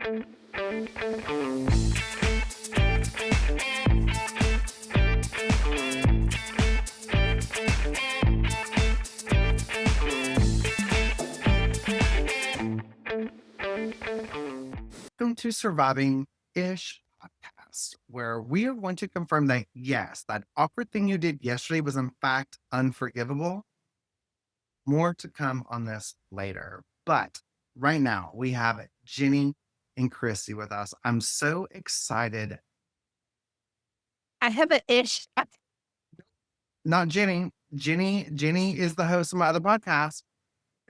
Welcome to Surviving-ish podcast, where we are going to confirm that yes, that awkward thing you did yesterday was in fact unforgivable. More to come on this later. But right now we have Jenny and Kristy with us. I'm so excited. I have an ish. Not Jenny. Jenny is the host of my other podcast.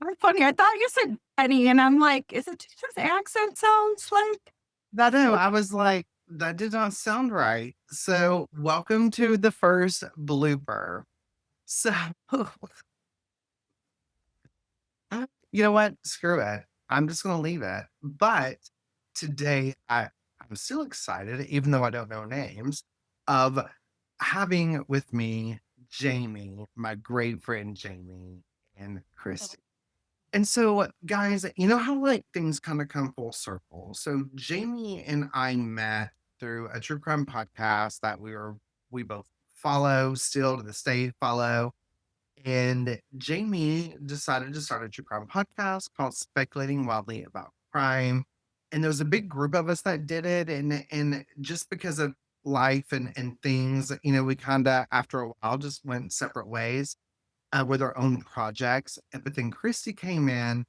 That's funny. I thought you said Penny, and I'm like, is it just his accent sounds like? I know. I was like, that did not sound right. So welcome to the first blooper. So you know what? Screw it. I'm just going to leave it. But today, I'm still excited, even though I don't know names, of having with me Jamie, my great friend Jamie, and Kristy. And so, guys, you know how like things kind of come full circle. So Jamie and I met through a true crime podcast that we both follow, still to this day follow. And Jamie decided to start a true crime podcast called Speculating Wildly About Crime. And there was a big group of us that did it. And just because of life and things, you know, we kind of, after a while, just went separate ways with our own projects. But then Kristy came in,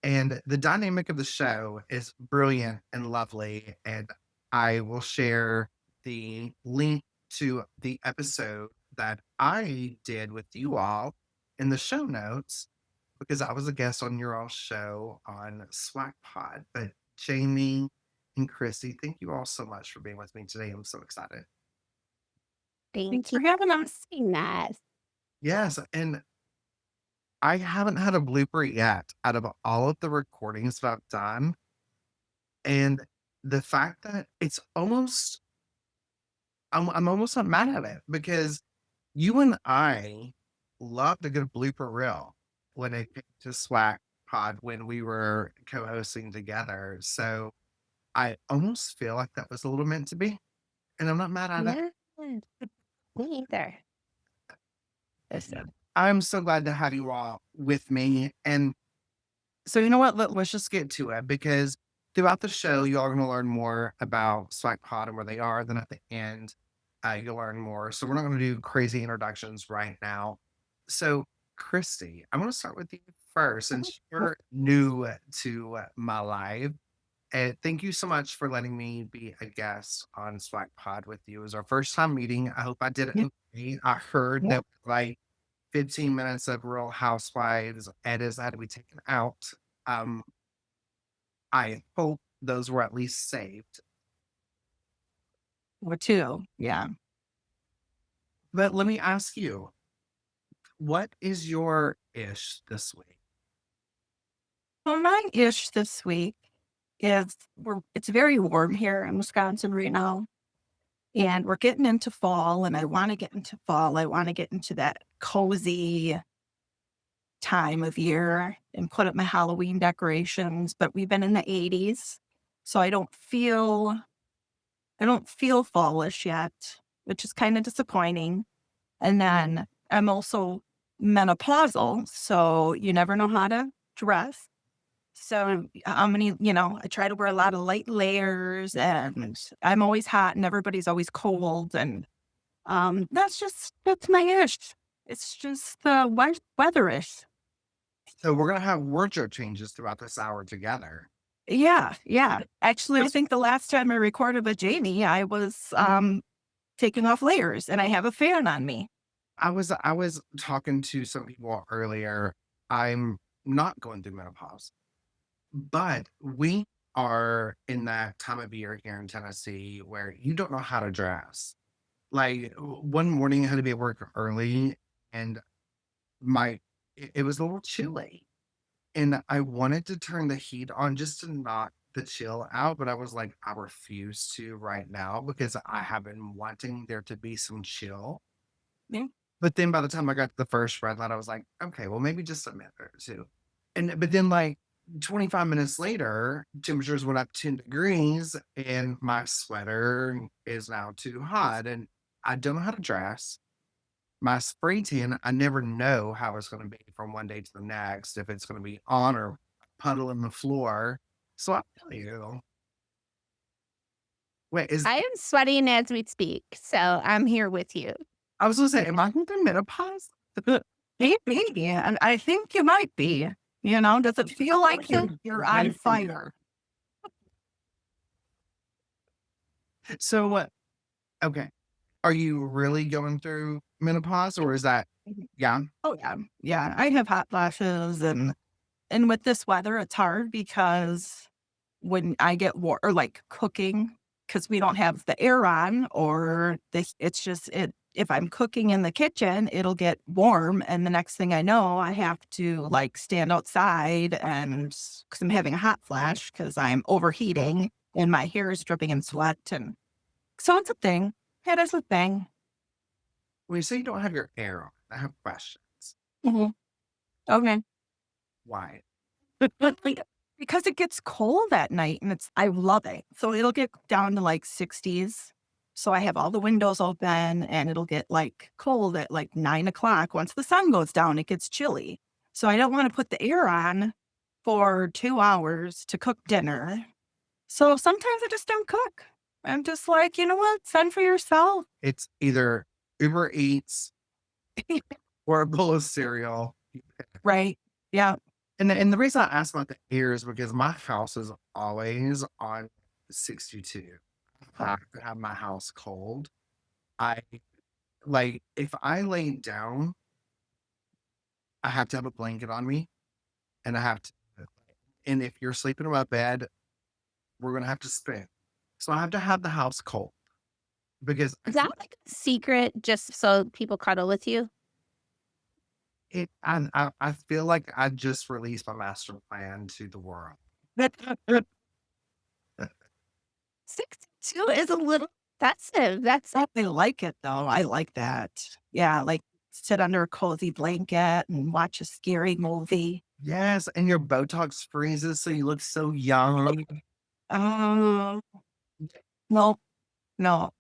and the dynamic of the show is brilliant and lovely. And I will share the link to the episode that I did with you all in the show notes because I was a guest on your all show on SWAC Pod. But Jamie and Kristy, thank you all so much for being with me today. I'm so excited. Thanks for having us. That. Yes. And I haven't had a blooper yet out of all of the recordings that I've done. And the fact that it's almost, I'm almost not mad at it because you and I loved a good blooper reel when it came to SWAC Pod when we were co-hosting together. So I almost feel like that was a little meant to be. And I'm not mad at it. Yeah. Me either. Listen, I'm so glad to have you all with me. And so, you know what? Let's just get to it because throughout the show, you all are going to learn more about SWAC Pod and where they are. Then at the end, you'll learn more. So, we're not going to do crazy introductions right now. So, Kristy, I'm going to start with you first since you're new to my life. And thank you so much for letting me be a guest on SWAC Pod with you. It was our first time meeting. I hope I did it okay. I heard that like 15 minutes of Real Housewives edits that had to be taken out. I hope those were at least saved. Or two. Yeah. But let me ask you, what is your ish this week? Well, my ish this week is it's very warm here in Wisconsin right now. And we're getting into fall, and I want to get into fall. I want to get into that cozy time of year and put up my Halloween decorations. But we've been in the 80s, so I don't feel fallish yet, which is kind of disappointing. And then I'm also menopausal, so you never know how to dress. So I try to wear a lot of light layers, and I'm always hot and everybody's always cold. And that's my ish. It's just weatherish. So we're going to have wardrobe changes throughout this hour together. Yeah. Actually, I think the last time I recorded with Jamie, I was taking off layers and I have a fan on me. I was talking to some people earlier. I'm not going through menopause. But we are in that time of year here in Tennessee where you don't know how to dress. Like one morning I had to be at work early and it was a little chilly. And I wanted to turn the heat on just to knock the chill out, but I was like, I refuse to right now because I have been wanting there to be some chill. Yeah. But then by the time I got to the first red light, I was like, okay, well maybe just a minute or two. But then like 25 minutes later, temperatures went up 10 degrees and my sweater is now too hot and I don't know how to dress. My spray tan, I never know how it's going to be from one day to the next, if it's going to be on or puddle in the floor. So I tell you, wait, is I am sweating as we speak, so I'm here with you. I was going to say, am I going through menopause? Maybe, and I think you might be. Does it feel like you're on fire? So what? Okay. Are you really going through menopause or is that, yeah? Oh yeah, yeah. I have hot flashes, and with this weather, it's hard because when I get warm or like cooking, because we don't have the air on, or it's just it. If I'm cooking in the kitchen, it'll get warm, and the next thing I know, I have to like stand outside, and because I'm having a hot flash because I'm overheating and my hair is dripping in sweat, and so it's a thing. It is a thing. When you say you don't have your air on, I have questions. Mhm. Okay. Why? Like, because it gets cold at night and I love it. So it'll get down to like 60s. So I have all the windows open and it'll get like cold at like 9 o'clock. Once the sun goes down, it gets chilly. So I don't want to put the air on for 2 hours to cook dinner. So sometimes I just don't cook. I'm just like, you know what? Fend for yourself. It's either Uber Eats or a bowl of cereal. Right. Yeah. And the reason I asked about the air is because my house is always on 62. I have to have my house cold. I like if I lay down, I have to have a blanket on me and I have to and if you're sleeping in my bed, we're gonna have to spin. So I have to have the house cold because I Is feel that like a secret just so people cuddle with you? I feel like I just released my master plan to the world. 62 is a little that's I like it though. I like that. Yeah, like sit under a cozy blanket and watch a scary movie. Yes, and your Botox freezes so you look so young. Oh, no, no.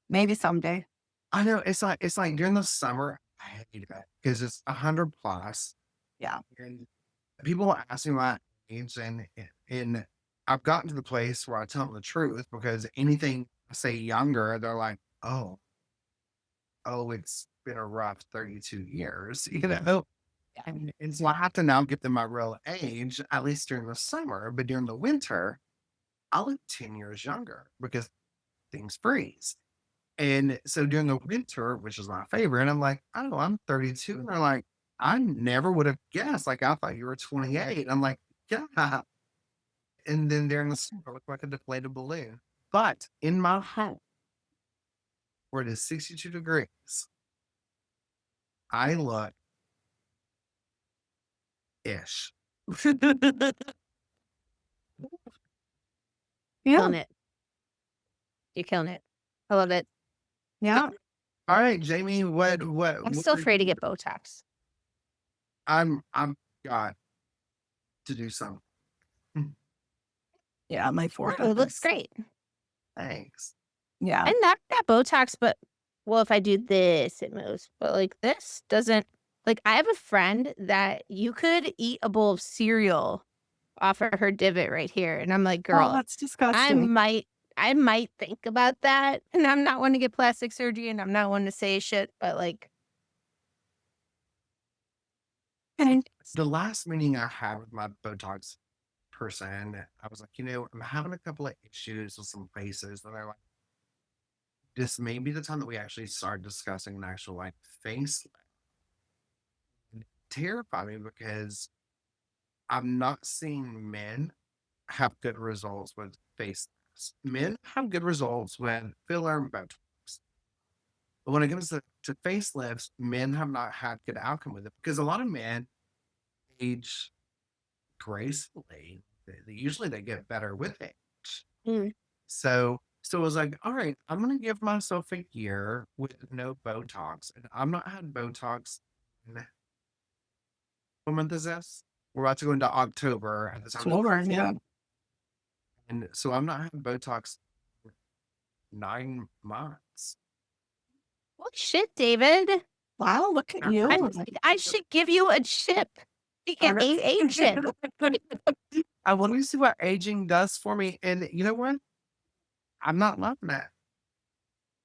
Maybe someday. I know it's like during the summer, I hate it because it's 100 plus, Yeah. and people ask me my age, and I've gotten to the place where I tell them the truth because anything I say younger, they're like, oh, it's been a rough 32 years, you know. Yeah. And so I have to now give them my real age, at least during the summer, but during the winter, I look 10 years younger because things freeze. And so during the winter, which is my favorite, I'm like, "Oh, I'm 32." And they're like, "I never would have guessed. Like, I thought you were 28." I'm like, "Yeah." And then during the summer, I look like a deflated balloon. But in my home, where it is 62 degrees, I look ish. Yeah. killing it. You're killing it. I love it. Yeah. All right, Jamie, I'm what still are afraid to you get Botox. I'm got to do something. Yeah. My Oh, forehead. it looks great. Thanks. Yeah. And not Botox, but well, if I do this, it moves. But like this doesn't like I have a friend that you could eat a bowl of cereal off of her divot right here. And I'm like, Oh, girl, that's I disgusting. might I might think about that. And I'm not one to get plastic surgery and I'm not one to say shit, but like And The last meeting I had with my Botox person, I was like, I'm having a couple of issues with some faces. And they're like, this may be the time that we actually start discussing an actual like face. And it terrified me because I'm not seeing men have good results with face lifts. Men have good results with filler and Botox. But when it comes to facelifts, men have not had good outcome with it because a lot of men age gracefully. Usually they get better with age. mm, So it was like, all right, I'm gonna give myself a year with no Botox. And I'm not had Botox in what month is this? we're about to go into October at the time. It's over, yeah. And so I'm not having Botox for 9 months. Holy shit, David. Wow, look at you. I should give you a chip. An AA chip. I want to see what aging does for me. And you know what? I'm not loving it.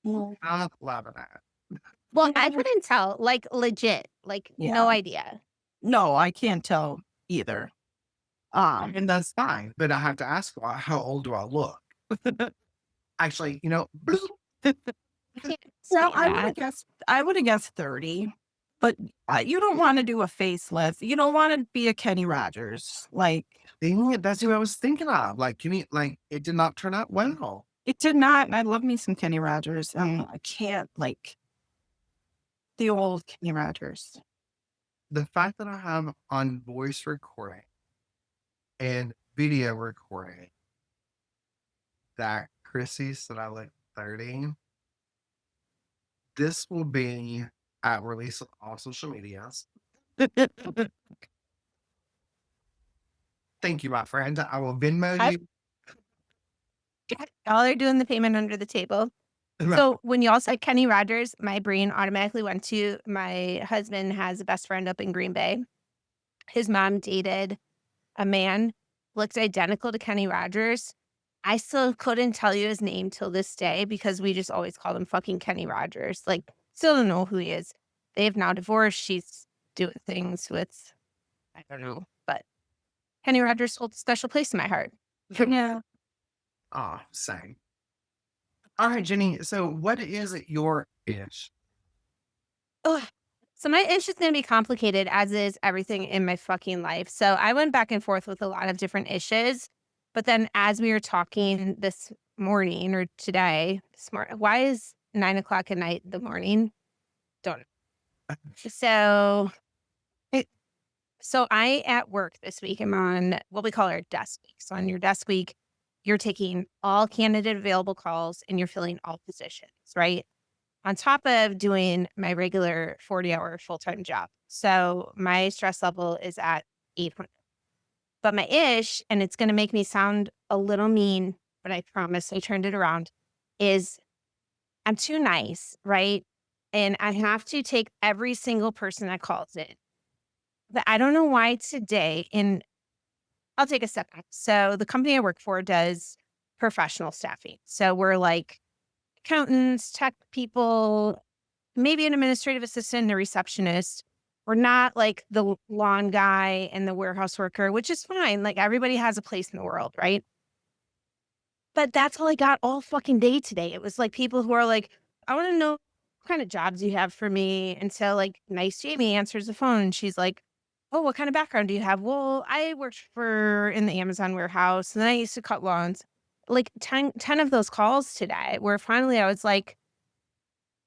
Well, Not loving it. Well, I couldn't tell. Like, legit. Like, Yeah. no idea. no, I can't tell either. And that's fine. But I have to ask, well, how old do I look? Actually, I can't say Well, that. I would have guessed 30, but you don't want to do a facelift. You don't want to be a Kenny Rogers. Like, dang it, that's who I was thinking of. Like, it did not turn out well. it did not. And I love me some Kenny Rogers. I can't like the old Kenny Rogers. The fact that I have on voice recording and video recording that Kristy said I look 30, this will be at release on all social medias. Thank you, my friend. I will Venmo I- you. Y'all are doing the payment under the table. So when y'all said Kenny Rogers, my brain automatically went to my husband has a best friend up in Green Bay. His mom dated a man, looked identical to Kenny Rogers. I still couldn't tell you his name till this day because we just always called him fucking Kenny Rogers. Like, still don't know who he is. They have now divorced. She's doing things with, I don't know, but Kenny Rogers holds a special place in my heart. Yeah. Ah, same. All right, Jenny. So, what is your ish? Ugh. So my ish is going to be complicated, as is everything in my fucking life. So I went back and forth with a lot of different ishes. But then as we were talking this morning or today, why is 9 o'clock at night the morning? Don't know. So I at work this week, I'm on what we call our desk week. So on your desk week, you're taking all candidate available calls and you're filling all positions, right? On top of doing my regular 40-hour full-time job. So my stress level is at 800. But my ish, and it's going to make me sound a little mean, but I promise I turned it around, is I'm too nice, right? And I have to take every single person that calls in. But I don't know why today, and I'll take a step back. So the company I work for does professional staffing. So we're like accountants, tech people, maybe an administrative assistant and a receptionist. We're not like the lawn guy and the warehouse worker, which is fine. Like, everybody has a place in the world, right? But that's all I got all fucking day today. It was like people who are like, I want to know what kind of jobs you have for me. And so like nice Jamie answers the phone and she's like, oh, what kind of background do you have? Well, I worked in the Amazon warehouse and then I used to cut lawns. Like 10 of those calls today where finally I was like,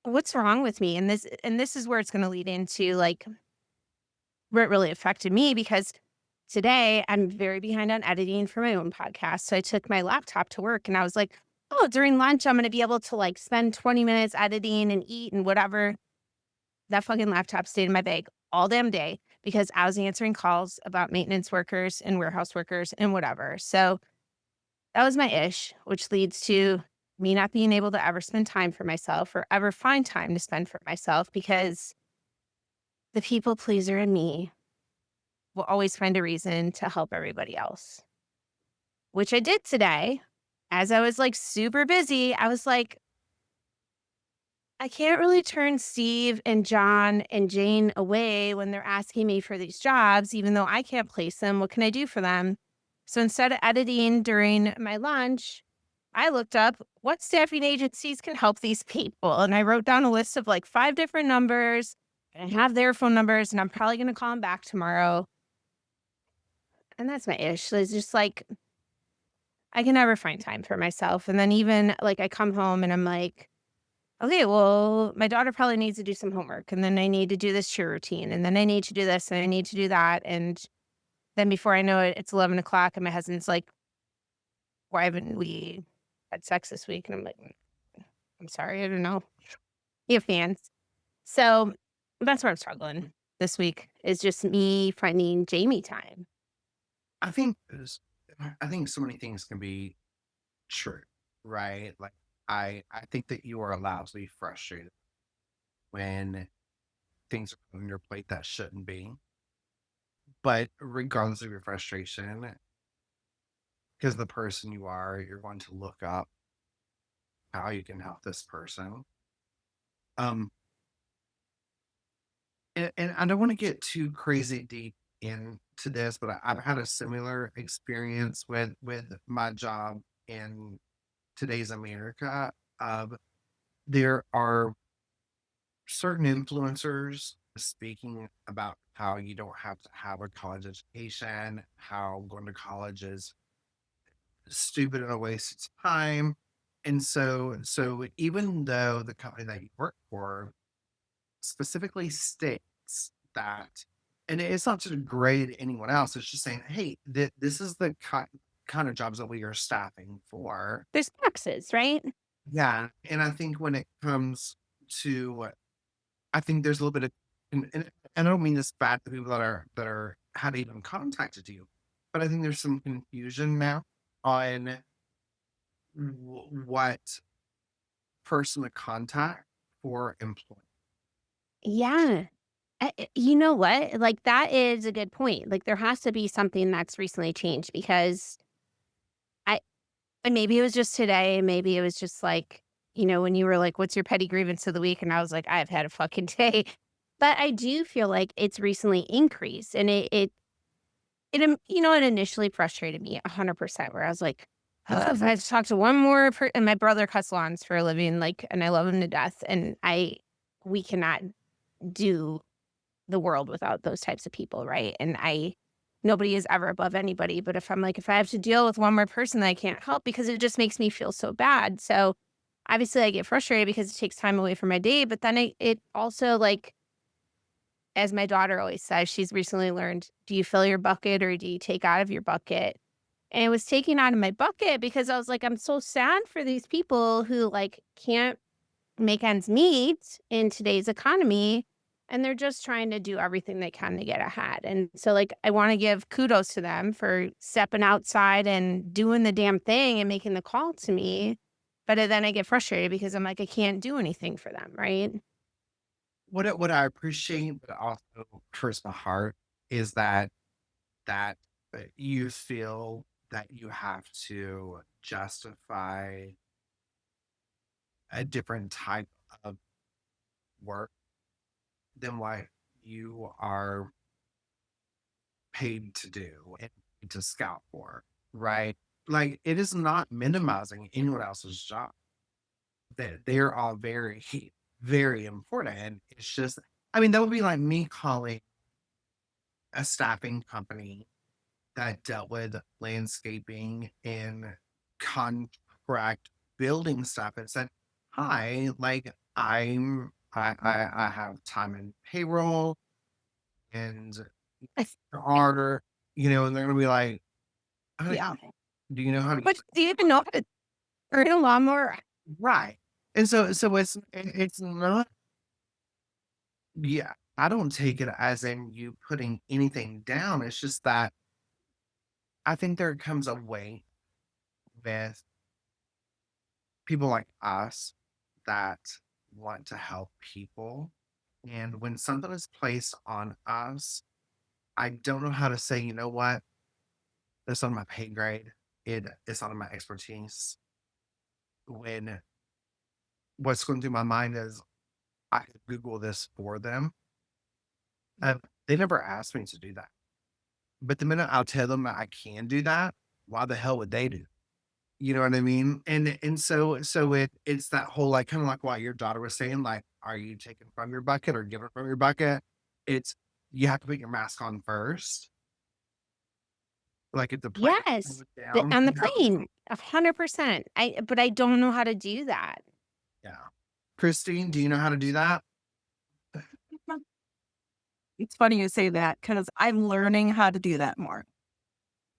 what's wrong with me? And this is where it's going to lead into like where it really affected me, because today I'm very behind on editing for my own podcast. So I took my laptop to work and I was like, oh, during lunch, I'm going to be able to like spend 20 minutes editing and eat and whatever. That fucking laptop stayed in my bag all damn day because I was answering calls about maintenance workers and warehouse workers and whatever. So that was my ish, which leads to me not being able to ever spend time for myself or ever find time to spend for myself, because the people pleaser in me will always find a reason to help everybody else, which I did today. As I was like super busy, I was like, I can't really turn Steve and John and Jane away when they're asking me for these jobs, even though I can't place them. What can I do for them? So instead of editing during my lunch, I looked up what staffing agencies can help these people. And I wrote down a list of like 5 different numbers, and I have their phone numbers, and I'm probably going to call them back tomorrow. And that's my ish. It's just like, I can never find time for myself. And then even like I come home and I'm like, okay, well, my daughter probably needs to do some homework, and then I need to do this cheer routine, and then I need to do this and I need to do that. And then before I know it, it's 11 o'clock and my husband's like, why haven't we had sex this week? And I'm like, I'm sorry, I don't know. You have fans. So that's where I'm struggling this week, is just me finding Jamie time. I think I think so many things can be true, right? Like I think that you are allowed to be frustrated when things are put on your plate that shouldn't be. But regardless of your frustration, because the person you are, you're going to look up how you can help this person. Um, and I don't want to get too crazy deep into this, but I've had a similar experience with my job in today's America. Of there are certain influencers speaking about how you don't have to have a college education, how going to college is stupid and a waste of time. And so even though the company that you work for specifically states that, and it's not to degrade anyone else, it's just saying, hey, this is the kind of jobs that we are staffing for. There's boxes, right? Yeah. And I think when it comes to, I think there's a little bit of, and I don't mean this bad to people that are had even contacted you, but I think there's some confusion now on what person to contact for employment. Yeah. You know what? Like, that is a good point. Like, there has to be something that's recently changed because I and maybe it was just today, maybe it was just like, when you were like, "What's your petty grievance of the week?" And I was like, "I've had a fucking day." But I do feel like it's recently increased, and it initially frustrated me 100%, where I was like, "Ugh, if I have to talk to one more and my brother cuts lawns for a living, like, and I love him to death, and we cannot do the world without those types of people, right? And nobody is ever above anybody. But if I have to deal with one more person that I can't help because it just makes me feel so bad. So obviously I get frustrated because it takes time away from my day. But then it also, like, as my daughter always says, she's recently learned, do you fill your bucket or do you take out of your bucket? And it was taking out of my bucket because I was like, I'm so sad for these people who, like, can't make ends meet in today's economy, and they're just trying to do everything they can to get ahead. And so, like, I want to give kudos to them for stepping outside and doing the damn thing and making the call to me. But then I get frustrated because I'm like, I can't do anything for them, right? What I appreciate, but also hurts my heart, is that you feel that you have to justify a different type of work than what you are paid to do and to scout for, right? Like it is not minimizing anyone else's job. They're all very, very important. And it's just, I mean, that would be like me calling a staffing company that dealt with landscaping and contract building stuff and said, "Hi, like I have time in payroll and order," and they're gonna be like, "Uh, Yeah. do you know how to use But do you even know how to turn a lawnmower? it?" Right. And so it's not, yeah, I don't take it as in you putting anything down. It's just that I think there comes a way with people like us that want to help people. And when something is placed on us, I don't know how to say, you know what, that's on my pay grade. It is on my expertise. When what's going through my mind is I could Google this for them. And they never asked me to do that. But the minute I'll tell them that I can do that, why the hell would they do? You know what I mean? And so it's that whole, like, kinda like what your daughter was saying, like, are you taking from your bucket or giving from your bucket? It's you have to put your mask on first. Like, if the plane Yes. goes down, On the you have to. plane, 100%. But I don't know how to do that. Yeah. Christine, do you know how to do that? It's funny you say that because I'm learning how to do that more.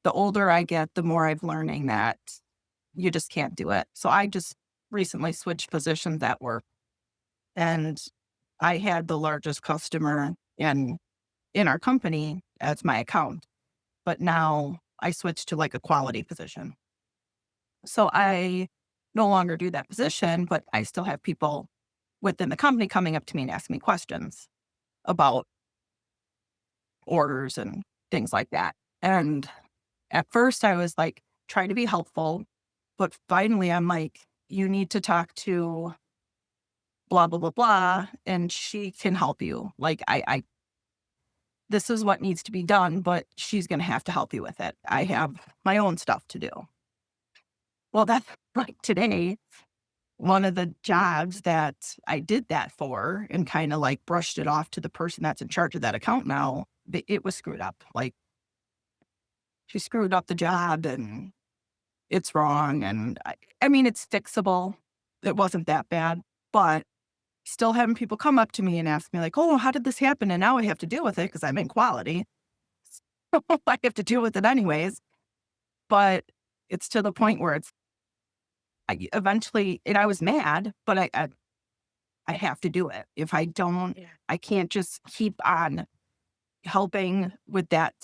The older I get, the more I'm learning that you just can't do it. So I just recently switched positions at work, and I had the largest customer in our company as my account. But now I switched to like a quality position. So I no longer do that position, but I still have people within the company coming up to me and asking me questions about orders and things like that. And at first I was like trying to be helpful, but finally I'm like, you need to talk to blah, blah, blah, blah, and she can help you. Like this is what needs to be done, but she's going to have to help you with it. I have my own stuff to do. Well, that's like today, one of the jobs that I did that for and kind of like brushed it off to the person that's in charge of that account now, it was screwed up. Like she screwed up the job and it's wrong. And I mean, it's fixable. It wasn't that bad, but still having people come up to me and ask me like, oh, how did this happen? And now I have to deal with it because I'm in quality. I have to deal with it anyways. But it's to the point where I eventually, and I was mad, but I have to do it. If I don't, Yeah. I can't just keep on helping with that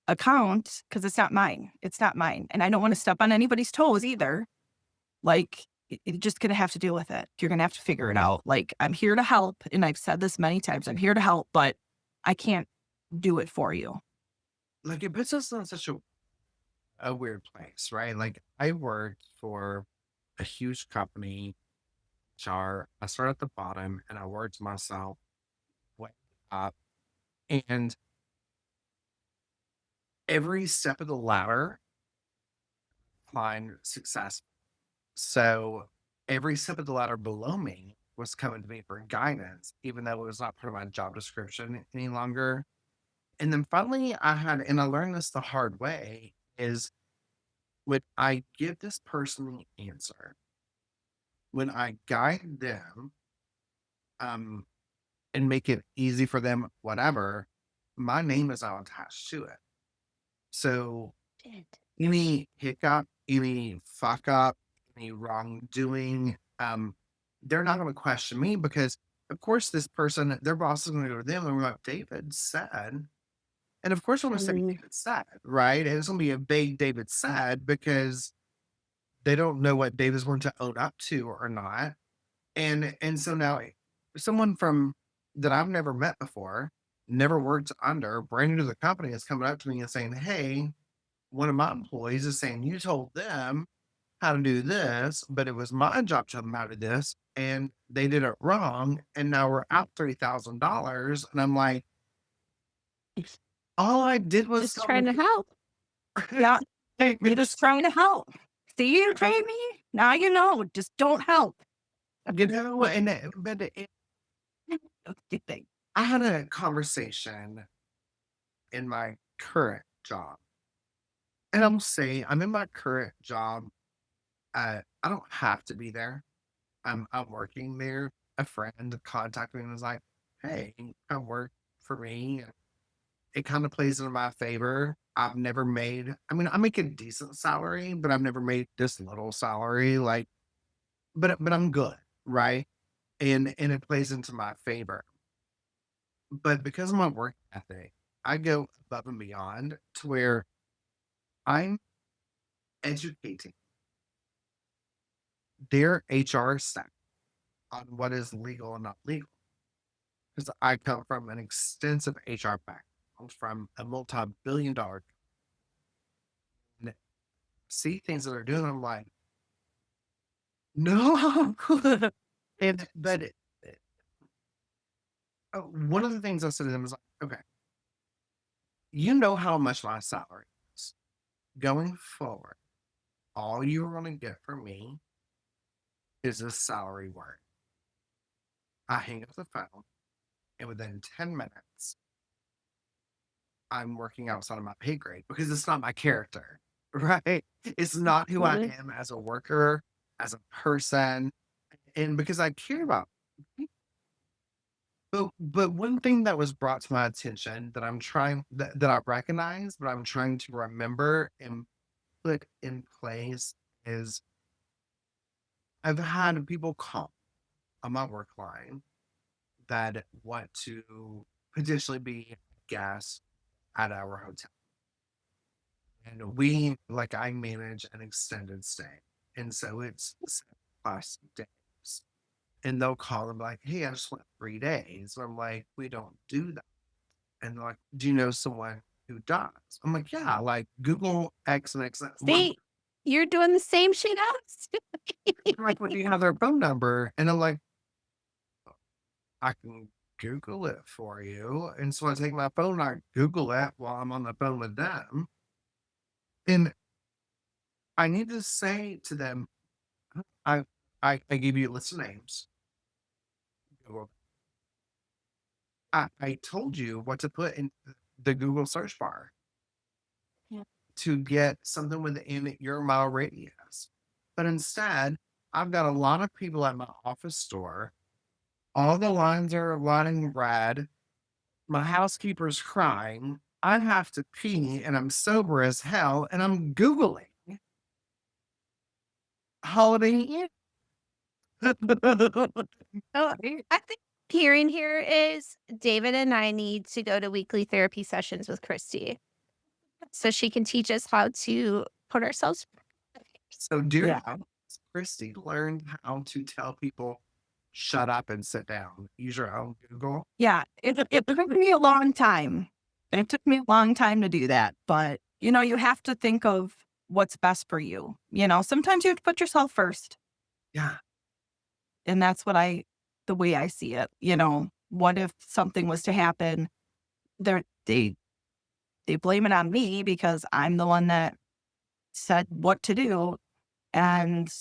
account because it's not mine. It's not mine. And I don't want to step on anybody's toes either. Like, you're just going to have to deal with it. You're going to have to figure it out. Like, I'm here to help. And I've said this many times, I'm here to help, but I can't do it for you. Like, it puts us in such a weird place, right? Like, I worked for a huge company, HR. I started at the bottom and I worked myself way up. And every step of the ladder, climbed success. So every step of the ladder below me was coming to me for guidance, even though it was not part of my job description any longer. And then finally, and I learned this the hard way, is when I give this person the answer, when I guide them, um, and make it easy for them, whatever, my name is now attached to it. So Shit. any hiccup, any fuck up, any wrongdoing, they're not going to question me because, of course, this person, their boss is going to go to them and be like, David said. And of course, I'm going to say Mhm. David said, right? And it's going to be a big David said because they don't know what David's going to own up to or not. And so now someone from that I've never met before, never worked under, brand new to the company is coming up to me and saying, hey, one of my employees is saying you told them how to do this, but it was my job to tell them how to do this, and they did it wrong, and now we're out $30,000. And I'm like, all I did was Just tell trying them, to help. Yeah. hey, You're just trying to help. See you, Jamie? Now you know. Just don't help. but You think. I had a conversation in my current job, and I'm say I'm in my current job. I don't have to be there. I'm working there. A friend contacted me and was like, "Hey, come work for me." And it kind of plays into my favor. I've never made. I mean, I make a decent salary, but I've never made this little salary. Like, but I'm good, right? And it plays into my favor. But because of my work ethic, I go above and beyond to where I'm educating their HR staff on what is legal and not legal. Because I come from an extensive HR background from a multi-billion dollar and see things that they're doing. I'm like, no. One of the things I said to them was like, okay, you know how much my salary is going forward. All you're going to get from me is a salary word. I hang up the phone, and within 10 minutes, I'm working outside of my pay grade because it's not my character, right? It's not who I Mhm. am as a worker, as a person, and because I care about people. But one thing that was brought to my attention that that I recognize, but I'm trying to remember and put in place is I've had people call on my work line that want to potentially be guests at our hotel. And I manage an extended stay. And so it's 7+ days. And they'll call and be like, hey, I just want 3 days. And I'm like, we don't do that. And they're like, do you know someone who does? I'm like, yeah, like Google X and X. See, you're doing the same shit I was doing. Like, what do you have their phone number? And I'm like, I can Google it for you. And so I take my phone, I Google it while I'm on the phone with them. And I need to say to them, I I give you a list of names. Google. I told you what to put in the Google search bar Yeah. to get something within your mile radius. But instead, I've got a lot of people at my office store. All the lines are lining red. My housekeeper's crying. I have to pee and I'm sober as hell and I'm Googling Holiday Inn. Oh, I think hearing here is David and I need to go to weekly therapy sessions with Kristy so she can teach us how to put ourselves. So, dear Yeah. Christy learned how to tell people, shut up and sit down. Use your own Google. Yeah. It took me a long time. It took me a long time to do that. But, you have to think of what's best for you. Sometimes you have to put yourself first. Yeah. And that's the way I see it. What if something was to happen? They blame it on me because I'm the one that said what to do. And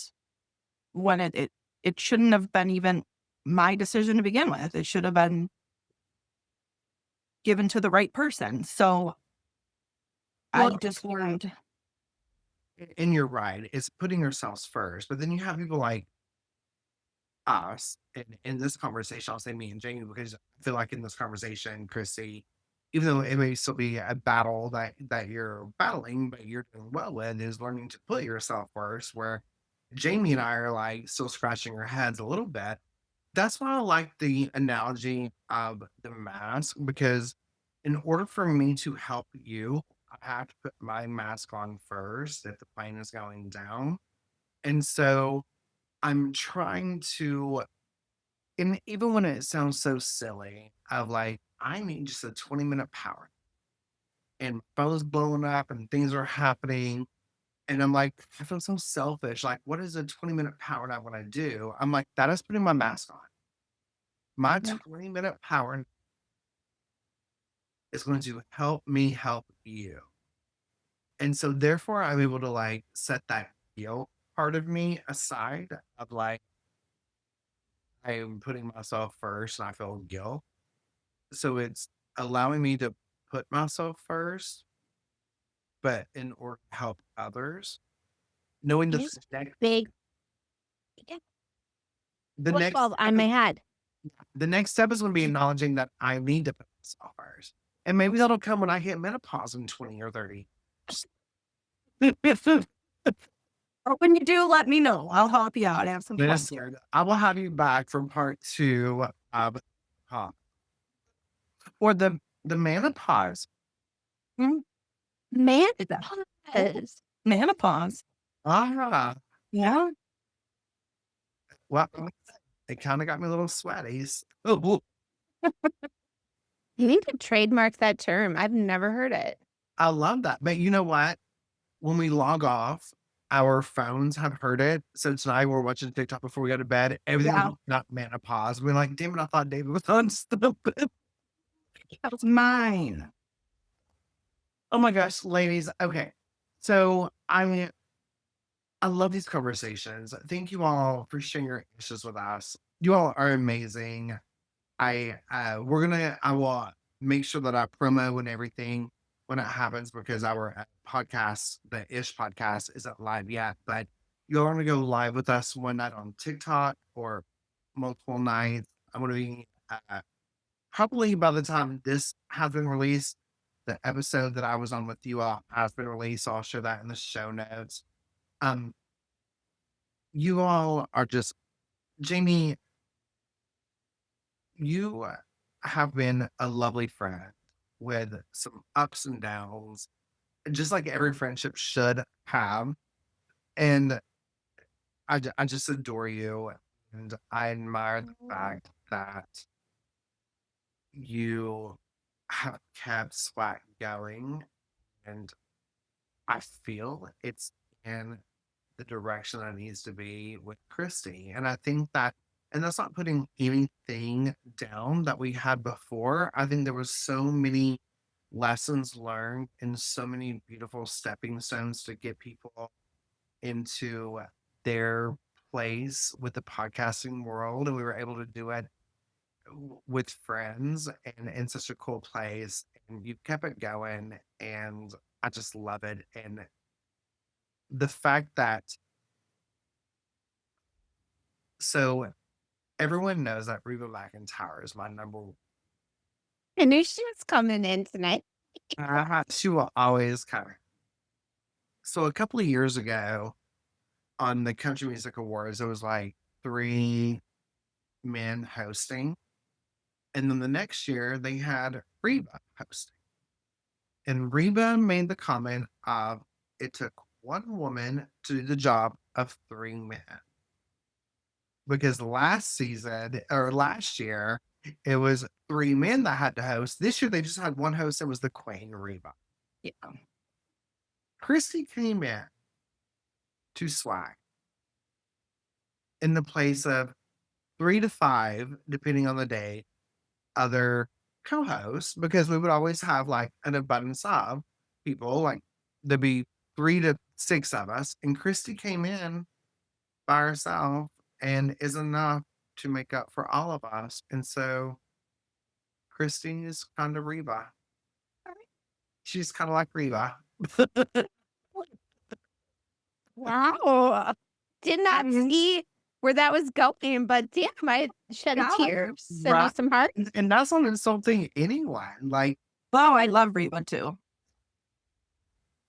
when it shouldn't have been even my decision to begin with. It should have been given to the right person. So I Well, just learned. and you're right. It's putting yourselves first. But then you have people like us in this conversation. I'll say me and Jamie, because I feel like in this conversation, Chrissy, even though it may still be a battle that you're battling, but you're doing well with, is learning to put yourself first. Where Jamie and I are like still scratching our heads a little bit. That's why I like the analogy of the mask, because in order for me to help you, I have to put my mask on first if the plane is going down. And so I'm trying to, and even when it sounds so silly, of like, I need just a 20-minute power and my phone's blowing up and things are happening. And I'm like, I feel so selfish. Like, what is a 20-minute power nap when I do? I'm like, that is putting my mask on. My Yeah. 20-minute power is going to help me help you. And so therefore I'm able to like set that guilt part of me aside of like I am putting myself first and I feel guilt. So it's allowing me to put myself first, but in order to help others, knowing that Yes, big the light next bulb on my head. the next step is going to be acknowledging that I need to put myself first. And maybe that'll come when I hit menopause in 20 or 30. Or when you do, let me know. I'll help you out. Have some fun. Listen, I will have you back from part 2 of for the menopause. Mm, Man, is that pause. menopause? Ah, Yeah. well, it kind of got me a little sweaty. Oh, You need to trademark that term. I've never heard it. I love that. But you know what? When we log off, our phones have heard it. So tonight we're watching TikTok before we go to bed. Everything Yeah. was not menopause. We're like, damn it, I thought David was on stuff. That was mine. Oh my gosh, ladies. Okay. So I love these conversations. Thank you all for sharing your issues with us. You all are amazing. I will make sure that I promo and everything when it happens, because our podcast, the Ish podcast, isn't live yet. But you're going to go live with us one night on TikTok or multiple nights. I'm going to be probably by the time this has been released, the episode that I was on with you all has been released. So I'll share that in the show notes. Um, you all are just Jamie. You have been a lovely friend with some ups and downs. just like every friendship should have. And I just adore you. And I admire the fact that you have kept SWAC going. And I feel it's in the direction that needs to be with Kristy. And I think that, and that's not putting anything down that we had before. I think there was so many lessons learned and so many beautiful stepping stones to get people into their place with the podcasting world. And we were able to do it with friends and in such a cool place. And you kept it going. And I just love it. And the fact that, so everyone knows that Reba McEntire is my number one. I knew she was coming in tonight. She will always kind of. So a couple of years ago on the Country Music Awards, it was like 3 men hosting. And then the next year they had Reba hosting. And Reba made the comment of it took one woman to do the job of 3 men. Because last season or last year, it was 3 men that had to host. This year they just had one host. It was the Queen Reba. Yeah. Kristy came in to SWAC in the place of 3 to 5, depending on the day, other co-hosts, because we would always have like an abundance of people. Like there'd be 3 to 6 of us, and Kristy came in by herself and is enough to make up for all of us. And so Kristy is kind of Reba. She's kind of like Reba. Wow. Did not see where that was going, but damn, I shed a Yeah, tear. Send right. you some heart. And that's not insulting anyone. Like Oh, I love Reba too.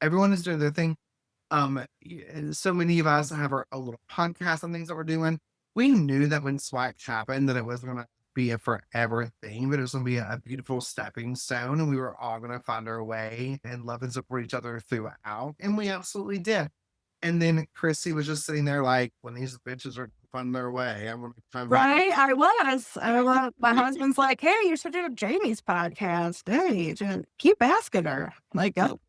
everyone is doing their thing. So many of us have our little podcast and things that we're doing. We knew that when SWAC happened that it was going to be a forever thing, but it was going to be a beautiful stepping stone, and we were all going to find our way and love and support each other throughout, and we absolutely did. And then Kristy was just sitting there like, when these bitches are finding their way, I'm going to come back. Right? I was. My husband's like, hey, you should do Jamie's podcast. Hey, just keep asking her. Like, oh,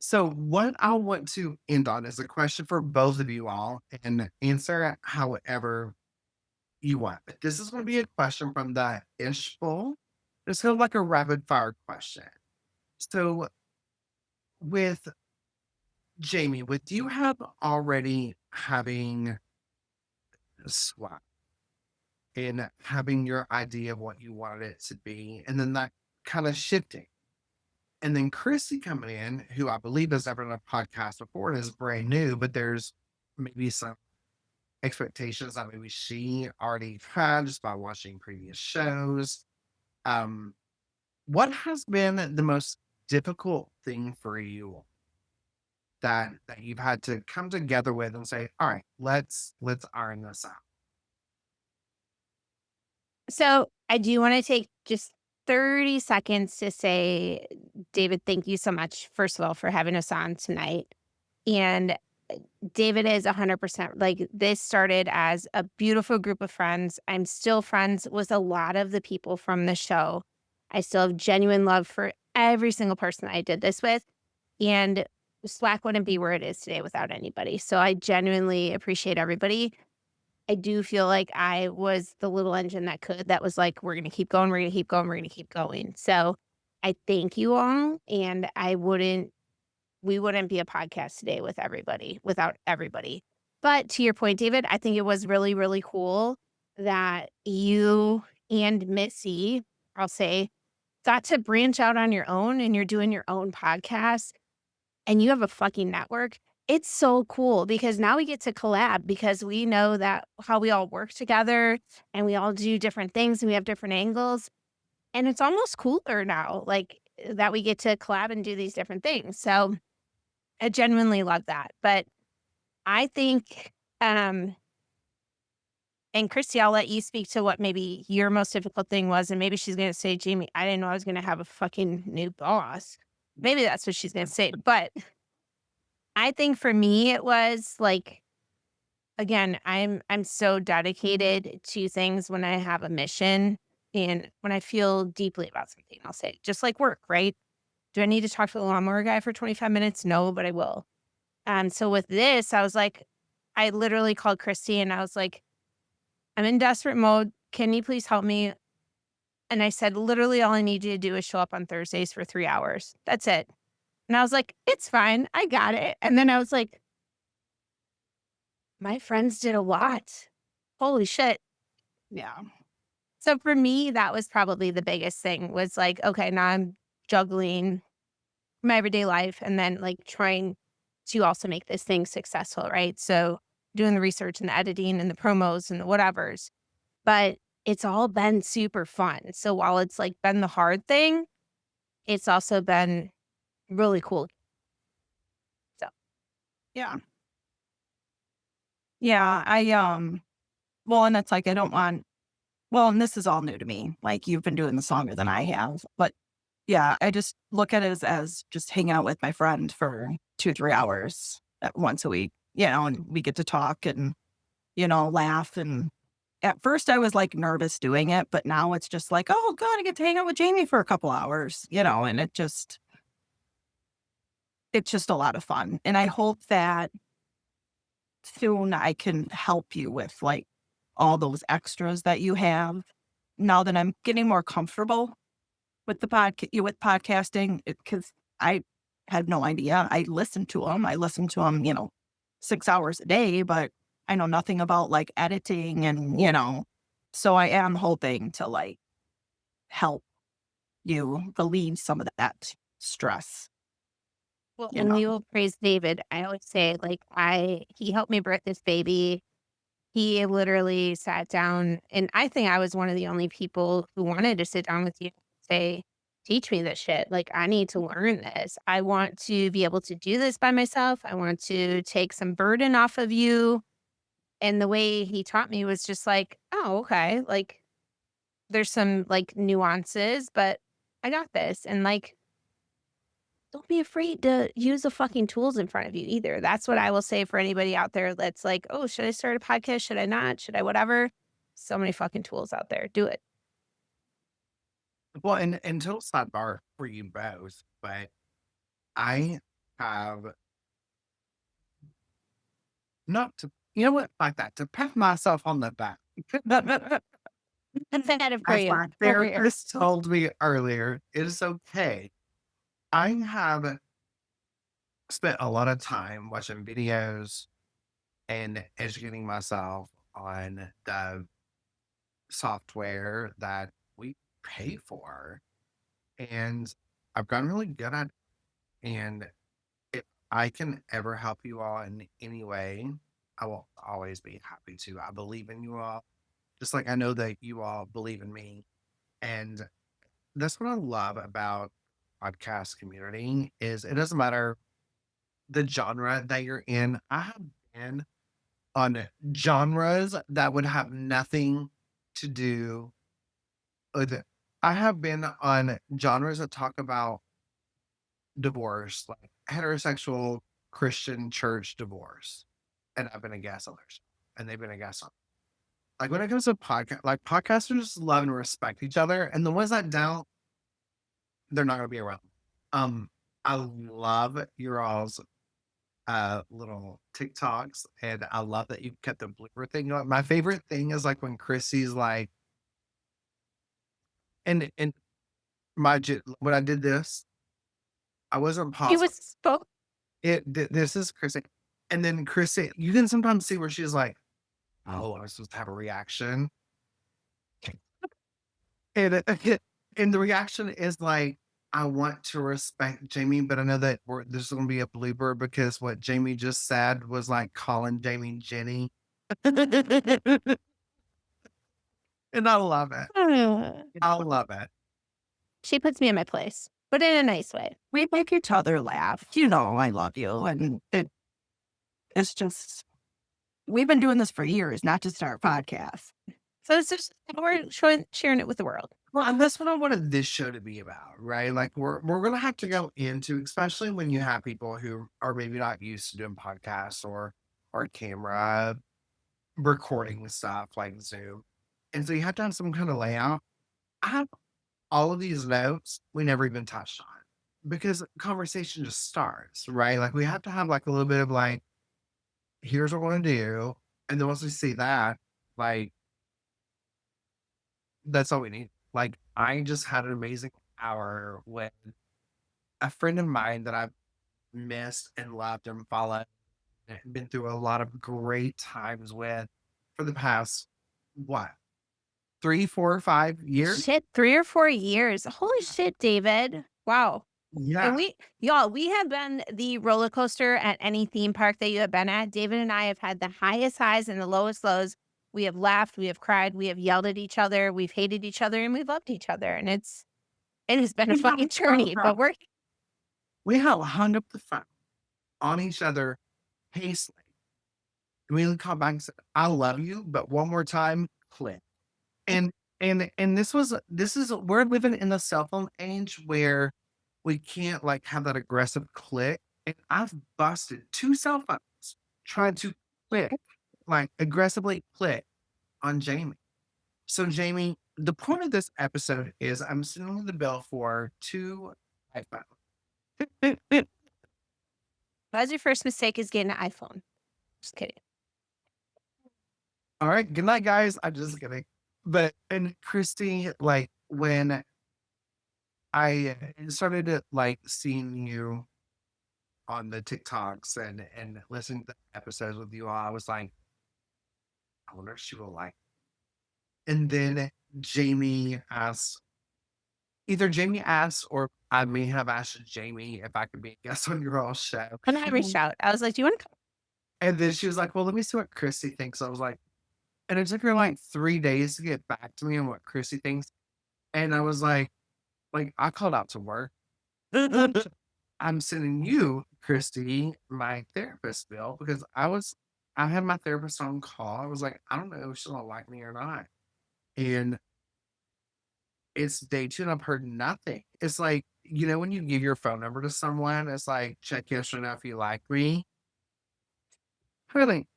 So what I want to end on is a question for both of you all, and answer it however you want. But this is going to be a question from the ish bowl. It's kind of like a rapid fire question. So with Jamie, with you have already having SWAT and having your idea of what you wanted it to be, and then that kind of shifting. And then Kristy coming in, who I believe has never done a podcast before and is brand new, but there's maybe some expectations that maybe she already had just by watching previous shows. What has been the most difficult thing for you that you've had to come together with and say, all right, let's iron this out? So I do want to take just 30 seconds to say, David, thank you so much, first of all, for having us on tonight. And David is 100% like, this started as a beautiful group of friends. I'm still friends with a lot of the people from the show. I still have genuine love for every single person I did this with. And SWAC wouldn't be where it is today without anybody. So I genuinely appreciate everybody. I do feel like I was the little engine that was like, we're going to keep going, we're going to keep going, we're going to keep going. So I thank you all. And we wouldn't be a podcast today without everybody. But to your point, David, I think it was really, really cool that you and Missy, I'll say, got to branch out on your own, and you're doing your own podcast, and you have a fucking network. It's so cool because now we get to collab, because we know that how we all work together and we all do different things and we have different angles. And it's almost cooler now, like, that we get to collab and do these different things. So I genuinely love that. But I think, and Kristy, I'll let you speak to what maybe your most difficult thing was. And maybe she's going to say, Jamie, I didn't know I was going to have a fucking new boss. maybe that's what she's gonna say. But I think for me it was like, again, I'm so dedicated to things when I have a mission and when I feel deeply about something, I'll say, just like work, right? Do I need to talk to the lawnmower guy for 25 minutes? No, but I will. So with this, I was like, I literally called Kristy and I was like, I'm in desperate mode. Can you please help me? And I said, literally, all I need you to do is show up on Thursdays for 3 hours. That's it. And I was like, it's fine. I got it. And then I was like, my friends did a lot. Holy shit. Yeah. So for me, that was probably the biggest thing was like, okay, now I'm juggling my everyday life and then like trying to also make this thing successful, right? So doing the research and the editing and the promos and the whatevers. But it's all been super fun. So while it's like been the hard thing, it's also been really cool. So Yeah. Yeah. Well, and it's like, I don't want, well, and this is all new to me. Like, you've been doing this longer than I have. But yeah, I just look at it as just hanging out with my friend for 2, 3 hours once a week, and we get to talk and, laugh. And at first I was like nervous doing it, but now it's just like, oh God, I get to hang out with Jamie for a couple hours, and it's just a lot of fun. And I hope that soon I can help you with like all those extras that you have now that I'm getting more comfortable with the with podcasting, because I had no idea. I listened to them. I listened to them, 6 hours a day, but I know nothing about like editing and, so I am hoping to like help you relieve some of that stress, well, you and know. we will praise David. I always say, like, he helped me birth this baby. He literally sat down, and I think I was one of the only people who wanted to sit down with you and say, teach me this shit. Like, I need to learn this. I want to be able to do this by myself. I want to take some burden off of you. And the way he taught me was just like, oh, okay. Like, there's some like nuances, but I got this. And like, don't be afraid to use the fucking tools in front of you either. That's what I will say for anybody out there that's like, oh, should I start a podcast? Should I not? Should I whatever? So many fucking tools out there. Do it. Well, and total sidebar for you both, but I have not to, you know what, like that, to pat myself on the back. I'm excited for As you. my Over here. therapist told me earlier, it is okay. I have spent a lot of time watching videos and educating myself on the software that we pay for. And I've gotten really good at it. And if I can ever help you all in any way, I will always be happy to. I believe in you all, just like I know that you all believe in me. And that's what I love about podcast community is it doesn't matter the genre that you're in. I have been on genres that would have nothing to do with it. I have been on genres that talk about divorce, like heterosexual Christian church divorce. And I've been a guest on theirs, and they've been a guest on. Like when it comes to podcast, like podcasters love and respect each other, and the ones that don't, they're not going to be around. Um, I love your all's little TikToks, and I love that you kept the blooper thing going. My favorite thing is like when Chrissy's like, and when I did this, I wasn't He pausing. was spoke. This is Chrissy, and then Chrissy, you can sometimes see where she's like, "Oh, I was supposed to have a reaction," and the reaction is like, "I want to respect Jamie, but I know that this is going to be a blooper because what Jamie just said was like calling Jamie Jenny." And I love it. I love it. She puts me in my place, but in a nice way. We make each other laugh. I love you. And it's just, we've been doing this for years, not just our podcast. So it's just we're sharing it with the world. Well, and that's what I wanted this show to be about, right? Like we're gonna have to go into, especially when you have people who are maybe not used to doing podcasts or camera recording stuff like Zoom. And so you have to have some kind of layout. I have all of these notes we never even touched on because conversation just starts, right? Like we have to have like a little bit of like, here's what we're gonna do. And then once we see that, like that's all we need. Like I just had an amazing hour with a friend of mine that I've missed and loved and followed and been through a lot of great times with for the past what 3, 4, 5 years. Shit, 3 or 4 years. Holy shit, David. Wow. And Yeah. we have been the roller coaster at any theme park that you have been at. David and I have had the highest highs and the lowest lows. We have laughed, we have cried, we have yelled at each other, we've hated each other, and we've loved each other. And it has been a fucking journey, but We have hung up the phone on each other hastily. We would call back and say, I love you, but one more time, click. And and this is we're living in the cell phone age where we can't like have that aggressive click. And I've busted 2 cell phones trying to click, like aggressively click on Jamie. So Jamie, the point of this episode is I'm sending the bill for 2 iPhones. that's your first mistake is getting an iPhone. Just kidding. All right, good night, guys. I'm just kidding. But and Kristy, like when I started to like seeing you on the TikToks and listening to the episodes with you all, I was like, I wonder if she will like. And then Jamie asked, either Jamie asked or I may have asked Jamie if I could be a guest on your all show. And I reached out. I was like, do you want to come? And then she was like, well, let me see what Kristy thinks. I was like, and it took her like 3 days to get back to me on what Kristy thinks. And I was like I called out to work. I'm sending you, Kristy, my therapist bill because I had my therapist on call. I was like, I don't know if she'll like me or not. And it's day 2 and I've heard nothing. It's like, when you give your phone number to someone, it's like, check yes or no if you like me. Really,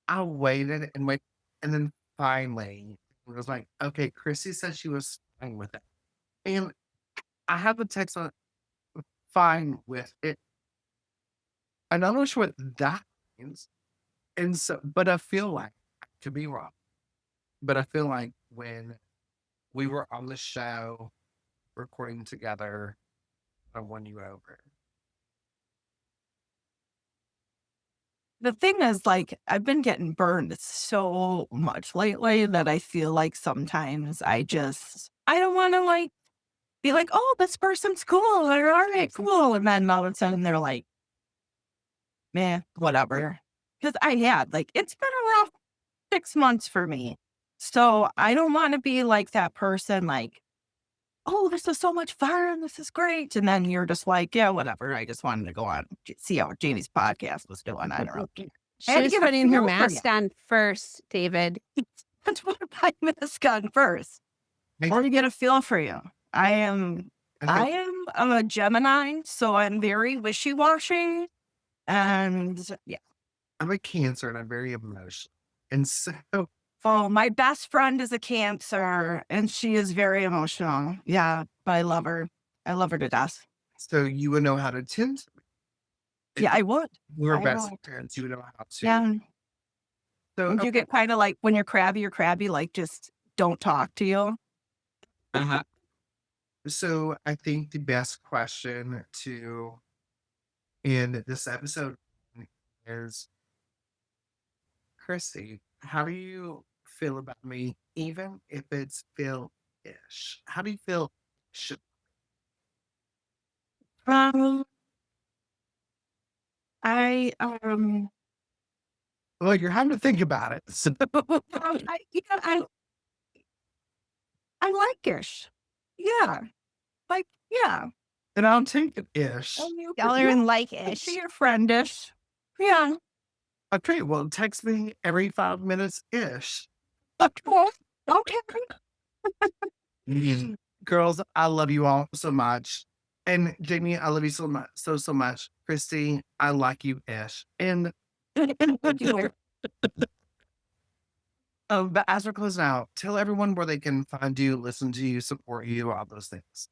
I waited and waited. And then finally, it was like, okay, Chrissy said she was fine with it. And I have the text on fine with it. And I'm not sure what that means. And so, but I feel like, I could be wrong, but I feel like when we were on the show recording together, I won you over. The thing is, like, I've been getting burned so much lately that I feel like sometimes I don't want to like be like, oh, this person's cool. Or, all right, cool. And then all of a sudden they're like, man, whatever. Because it's been a rough 6 months for me. So I don't want to be like that person, like, oh, this is so much fun. This is great. And then you're just like, yeah, whatever. I just wanted to go on, see how Jamie's podcast was doing. I don't know. I She had to was get a putting her feel for mask you. on first, David. That's what I mask on first. I want to get a feel for you. I am a Gemini, so I'm very wishy-washy. And yeah. I'm a Cancer and I'm very emotional. And so, Oh, my best friend is a Cancer and she is very emotional. Yeah, but I love her. I love her to death. so you would know how to tend to me. Yeah, I would. We were I best would. friends. You would know how to. Yeah. So, Would you get kind of like when you're crabby, like just don't talk to you? uh-huh. So I think the best question to end this episode is, Chrissy, how do you feel about me, even if it's feel-ish? How do you feel? Um, I Well, you're having to think about it. So, I like ish. Yeah. Like, yeah. and I'll take it ish. You Y'all could are in be like-ish. your friendish. Yeah. Okay, well, text me every 5 minutes ish. Okay. Okay. Mm. Girls, I love you all so much. And Jamie, I love you so much, so much. Kristy, I like you ish. And but as we're closing out, tell everyone where they can find you, listen to you, support you, all those things.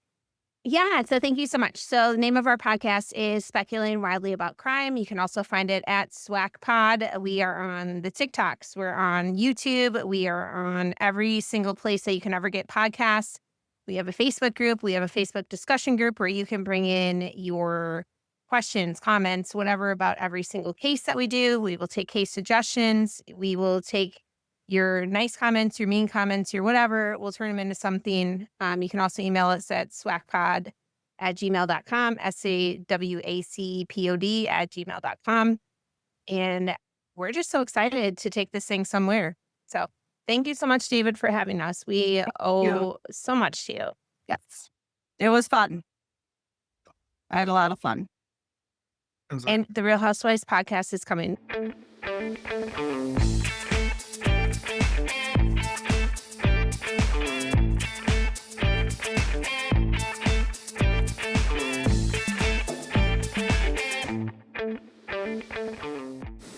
Yeah, so thank you so much. So the name of our podcast is Speculating Wildly About Crime. You can also find it at SWAC Pod. We are on the TikToks. We're on YouTube. We are on every single place that you can ever get podcasts. We have a Facebook group. We have a Facebook discussion group where you can bring in your questions, comments, whatever about every single case that we do. We will take case suggestions. We will take your nice comments, your mean comments, your whatever. We'll turn them into something. You can also email us at swacpod@gmail.com, SAWACPOD@gmail.com. And we're just so excited to take this thing somewhere. So thank you so much, David, for having us. We owe so much to you. Yes. It was fun. I had a lot of fun. I'm sorry. And the Real Housewives podcast is coming.